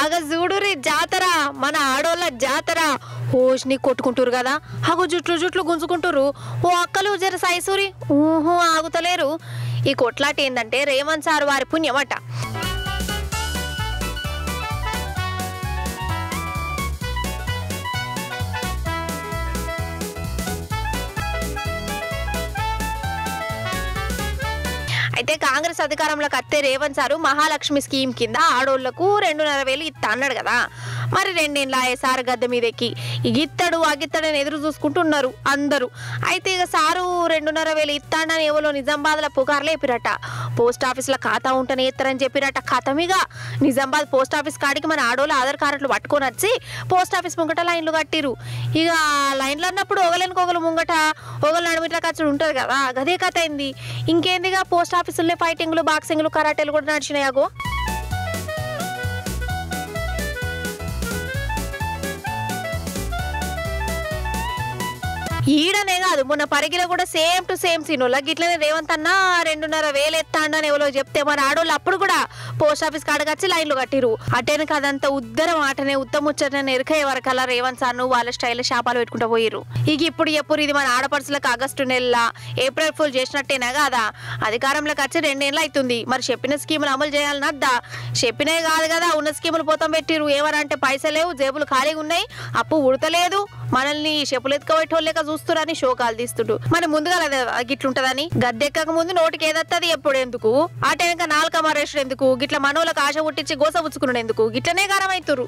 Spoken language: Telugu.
ఆగ చూడురి జాతర, మన ఆడోళ్ళ జాతర. ఓష్ని కొట్టుకుంటారు కదా, ఆగో జుట్లు గుంజుకుంటారు. ఓ అక్కలు జర సైసూరి ఊహు ఆగుతలేరు. ఈ కొట్లాట ఏందంటే రేవంత్ సార్ వారి పుణ్యమట. అయితే కాంగ్రెస్ అధికారంలోకి వస్తే రేవంత్ సారు మహాలక్ష్మి స్కీమ్ కింద ఆడోళ్లకు 2,500 ఇస్తా అన్నాడు కదా. మరి 2 ఏళ్ళ సారు గద్దె మీద ఎక్కి ఇగిత్తడు అగిత్తడని ఎదురు చూసుకుంటున్నారు అందరూ. అయితే ఇక సారు 2,500 ఇస్తాడని ఎవరో నిజామాబాద్లో పుకార్లు లేపిరట. పోస్ట్ ఆఫీస్లో ఖాతా ఉంటేనే ఇస్తారని చెప్పిరట. ఖతమిగా నిజామాబాద్ పోస్ట్ ఆఫీస్ కాడికి మన ఆడోళ్ళు ఆధార్ కార్డులు పట్టుకొని వచ్చి పోస్ట్ ఆఫీస్ ముంగట లైన్లు కట్టిరు. ఇక లైన్లు అన్నప్పుడు ఒకరు ముంగట ఒకరు నడుమిట్ల ఖర్చులు ఉంటుంది కదా, గదే కథ అయింది. ఇంకేందిగా పోస్ట్ ఆఫీసుల్లో ఫైటింగ్లు బాక్సింగ్లు కరాటేలు కూడా నడిచినాయాగో. ఈడనే కాదు మొన్న పరిగిలో కూడా సేమ్ టు సేమ్ సీనుల గిట్లనే రేవంత్ అన్న 2,500 ఎత్తాండని ఎవరో చెప్తే మరి ఆడోళ్ళు అప్పుడు కూడా పోస్ట్ ఆఫీస్ కాడకొచ్చి లైన్లు కట్టిరు. అటేనక అదంతా ఉద్దరం ఆటనే ఉత్తముచ్చటనే ఎరకయ్యే వరకల్లా రేవంత్ సార్ను వాళ్ళ స్టైల్ శాపాలు పెట్టుకుంటూ పోయిరు. ఇక ఇప్పుడు ఇది మన ఆడపడుచులకు ఆగస్టు నెల ఏప్రిల్ ఫుల్ చేసినట్టేనా కాదా. అధికారంలోకి వచ్చి 2 ఏళ్ళు అవుతుంది. మరి చెప్పిన స్కీములు అమలు చేయాలన్నద్దా? చెప్పినే కాదు కదా, ఉన్న స్కీములు పోతాం పెట్టిరు. ఏమనంటే పైసలు లేవు, జేబులు ఖాళీగా ఉన్నాయి, అప్పు ఉడతలేదు, మనల్ని చెప్పులు ఎత్తుకోబెట్టోళ్ళక చూస్తురని షోకాలు తీస్తుడు. మరి ముందుగా గిట్లుంటదని గద్దెక్కక ముందు నోటికి ఏదత్తది ఎప్పుడు ఎందుకు, ఆటెనక నాలుక మరేసుడు ఎందుకు, గిట్ల మనోళ్ళకి ఆశ పుట్టించి గోస పుచ్చుకున్నాడు ఎందుకు, గిట్లనే గారం అవుతురు.